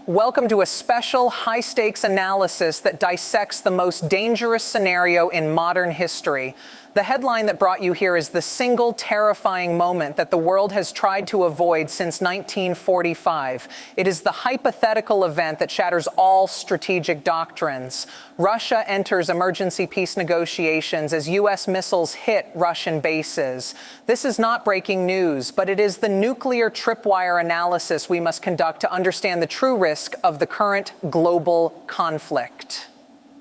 Welcome to a special high-stakes analysis that dissects the most dangerous scenario in modern history. The headline that brought you here is the single terrifying moment that the world has tried to avoid since 1945. It is the hypothetical event that shatters all strategic doctrines. Russia enters emergency peace negotiations as U.S. missiles hit Russian bases. This is not breaking news, but it is the nuclear tripwire analysis we must conduct to understand the true risk of the current global conflict.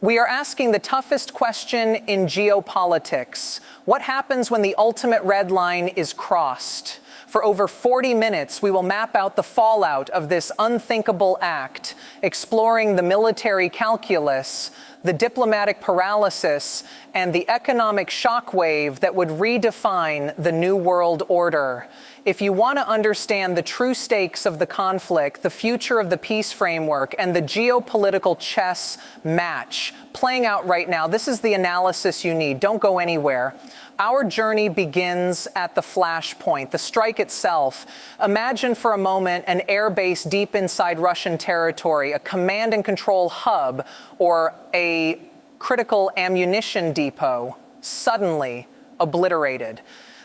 We are asking the toughest question in geopolitics. What happens when the ultimate red line is crossed? For over 40 minutes, we will map out the fallout of this unthinkable act, exploring the military calculus, the diplomatic paralysis, and the economic shockwave that would redefine the New World Order. If you want to understand the true stakes of the conflict, the future of the peace framework, and the geopolitical chess match playing out right now, this is the analysis you need. Don't go anywhere. Our journey begins at the flashpoint, the strike itself. Imagine for a moment an air base deep inside Russian territory, a command and control hub, or a critical ammunition depot, suddenly obliterated.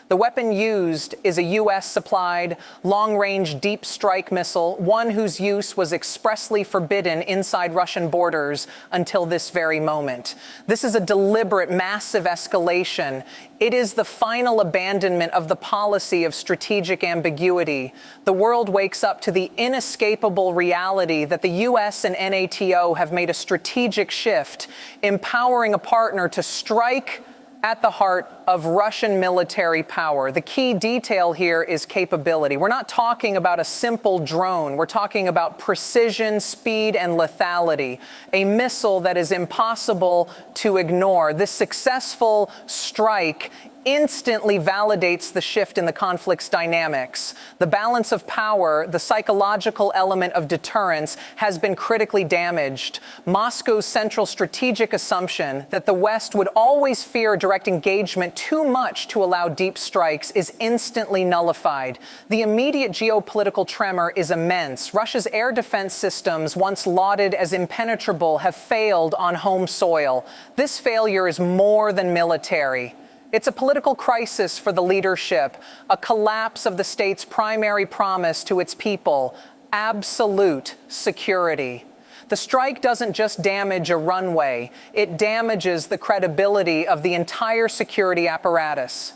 The weapon used is a U.S.-supplied, long-range deep strike missile, one whose use was expressly forbidden inside Russian borders until this very moment. This is a deliberate, massive escalation. It is the final abandonment of the policy of strategic ambiguity. The world wakes up to the inescapable reality that the U.S. and NATO have made a strategic shift, empowering a partner to strike at the heart of Russian military power. The key detail here is capability. We're not talking about a simple drone. We're talking about precision, speed, and lethality. A missile that is impossible to ignore. This successful strike instantly validates the shift in the conflict's dynamics. The balance of power, the psychological element of deterrence, has been critically damaged. Moscow's central strategic assumption that the West would always fear direct engagement too much to allow deep strikes is instantly nullified. The immediate geopolitical tremor is immense. Russia's air defense systems, once lauded as impenetrable, have failed on home soil. This failure is more than military. It's a political crisis for the leadership, a collapse of the state's primary promise to its people, absolute security. The strike doesn't just damage a runway, it damages the credibility of the entire security apparatus.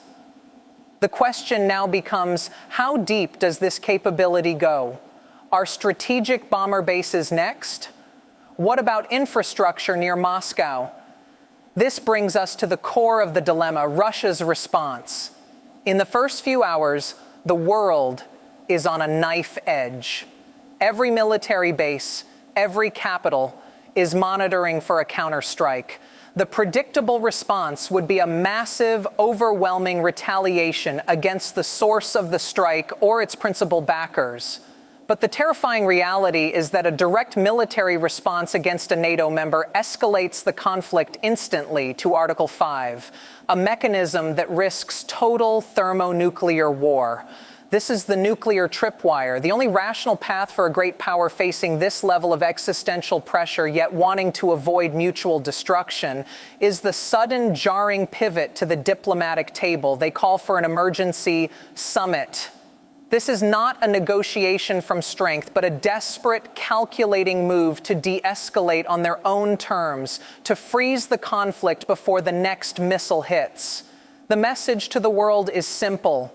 The question now becomes, how deep does this capability go? Are strategic bomber bases next? What about infrastructure near Moscow? This brings us to the core of the dilemma, Russia's response. In the first few hours, the world is on a knife edge. Every military base, every capital is monitoring for a counterstrike. The predictable response would be a massive, overwhelming retaliation against the source of the strike or its principal backers. But the terrifying reality is that a direct military response against a NATO member escalates the conflict instantly to Article 5, a mechanism that risks total thermonuclear war. This is the nuclear tripwire, the only rational path for a great power facing this level of existential pressure yet wanting to avoid mutual destruction is the sudden jarring pivot to the diplomatic table. They call for an emergency summit. This is not a negotiation from strength, but a desperate, calculating move to de-escalate on their own terms, to freeze the conflict before the next missile hits. The message to the world is simple.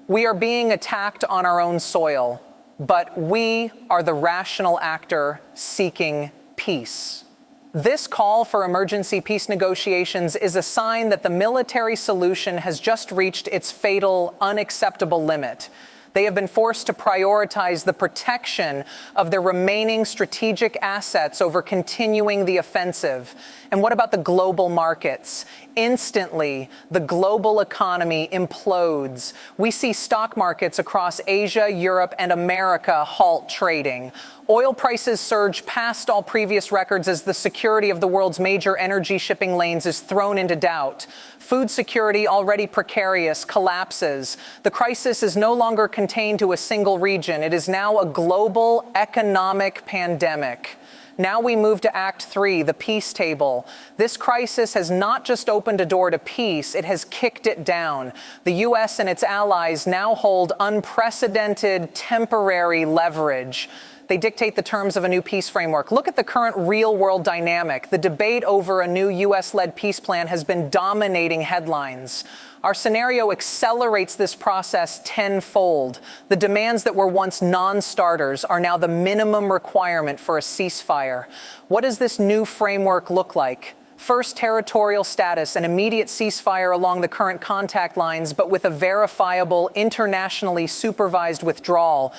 We are being attacked on our own soil, but we are the rational actor seeking peace. This call for emergency peace negotiations is a sign that the military solution has just reached its fatal, unacceptable limit. They have been forced to prioritize the protection of their remaining strategic assets over continuing the offensive. And what about the global markets? Instantly, the global economy implodes. We see stock markets across Asia, Europe, and America halt trading. Oil prices surge past all previous records as the security of the world's major energy shipping lanes is thrown into doubt. Food security, already precarious, collapses. The crisis is no longer contained to a single region. It is now a global economic pandemic. Now we move to Act 3, the peace table. This crisis has not just opened a door to peace, it has kicked it down. The U.S. and its allies now hold unprecedented temporary leverage. They dictate the terms of a new peace framework. Look at the current real-world dynamic. The debate over a new U.S.-led peace plan has been dominating headlines. Our scenario accelerates this process tenfold. The demands that were once non-starters are now the minimum requirement for a ceasefire. What does this new framework look like? First, territorial status, an immediate ceasefire along the current contact lines, but with a verifiable, internationally supervised withdrawal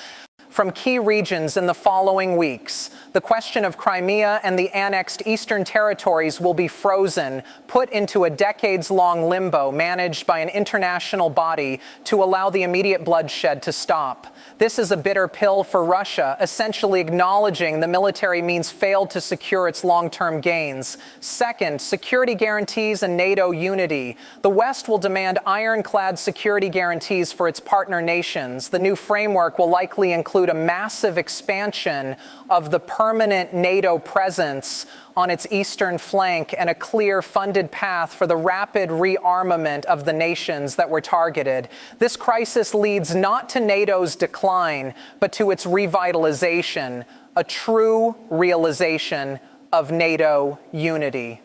from key regions in the following weeks. The question of Crimea and the annexed eastern territories will be frozen, put into a decades-long limbo managed by an international body to allow the immediate bloodshed to stop. This is a bitter pill for Russia, essentially acknowledging the military means failed to secure its long-term gains. Second, security guarantees and NATO unity. The West will demand ironclad security guarantees for its partner nations. The new framework will likely include a massive expansion of the permanent NATO presence on its eastern flank and a clear funded path for the rapid rearmament of the nations that were targeted. This crisis leads not to NATO's decline, but to its revitalization, a true realization of NATO unity.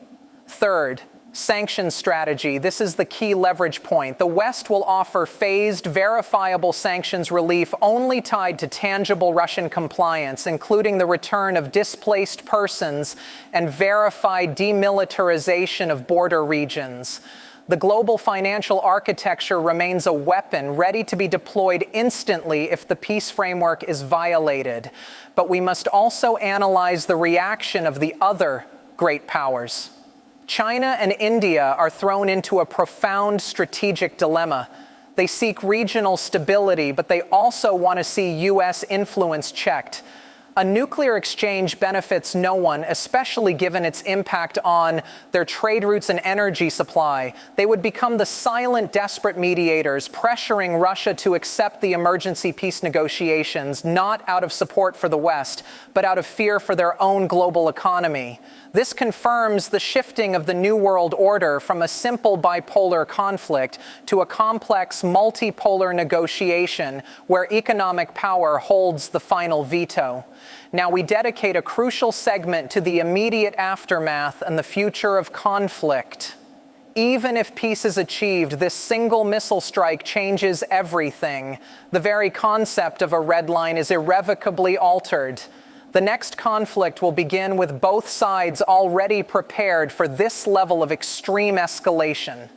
Third, sanctions strategy. This is the key leverage point. The West will offer phased, verifiable sanctions relief only tied to tangible Russian compliance, including the return of displaced persons and verified demilitarization of border regions. The global financial architecture remains a weapon ready to be deployed instantly if the peace framework is violated. But we must also analyze the reaction of the other great powers. China and India are thrown into a profound strategic dilemma. They seek regional stability, but they also want to see U.S. influence checked. A nuclear exchange benefits no one, especially given its impact on their trade routes and energy supply. They would become the silent, desperate mediators, pressuring Russia to accept the emergency peace negotiations, not out of support for the West, but out of fear for their own global economy. This confirms the shifting of the New World Order from a simple bipolar conflict to a complex multipolar negotiation where economic power holds the final veto. Now we dedicate a crucial segment to the immediate aftermath and the future of conflict. Even if peace is achieved, this single missile strike changes everything. The very concept of a red line is irrevocably altered. The next conflict will begin with both sides already prepared for this level of extreme escalation.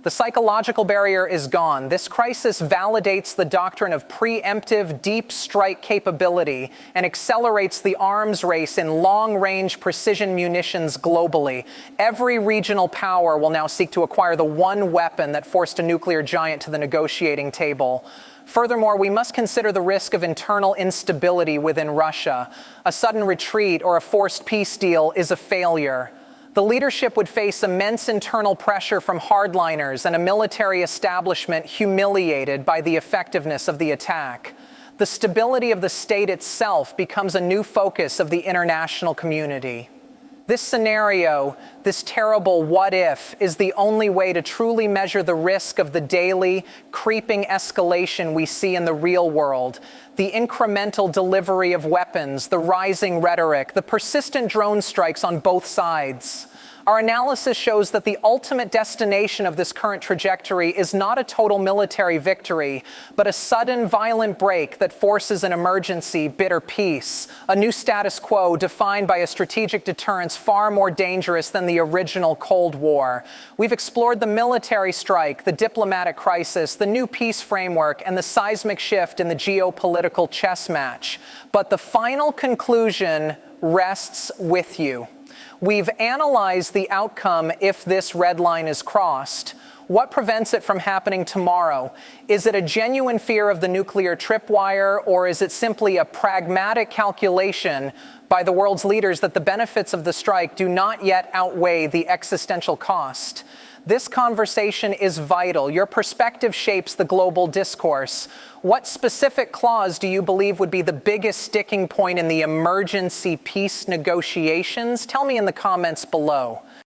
The psychological barrier is gone. This crisis validates the doctrine of preemptive deep strike capability and accelerates the arms race in long-range precision munitions globally. Every regional power will now seek to acquire the one weapon that forced a nuclear giant to the negotiating table. Furthermore, we must consider the risk of internal instability within Russia. A sudden retreat or a forced peace deal is a failure. The leadership would face immense internal pressure from hardliners and a military establishment humiliated by the effectiveness of the attack. The stability of the state itself becomes a new focus of the international community. This scenario, this terrible what if, is the only way to truly measure the risk of the daily, creeping escalation we see in the real world. The incremental delivery of weapons, the rising rhetoric, the persistent drone strikes on both sides. Our analysis shows that the ultimate destination of this current trajectory is not a total military victory, but a sudden violent break that forces an emergency, bitter peace, a new status quo defined by a strategic deterrence far more dangerous than the original Cold War. We've explored the military strike, the diplomatic crisis, the new peace framework, and the seismic shift in the geopolitical chess match. But the final conclusion rests with you. We've analyzed the outcome if this red line is crossed. What prevents it from happening tomorrow? Is it a genuine fear of the nuclear tripwire, or is it simply a pragmatic calculation by the world's leaders that the benefits of the strike do not yet outweigh the existential cost? This conversation is vital. Your perspective shapes the global discourse. What specific clause do you believe would be the biggest sticking point in the emergency peace negotiations? Tell me in the comments below.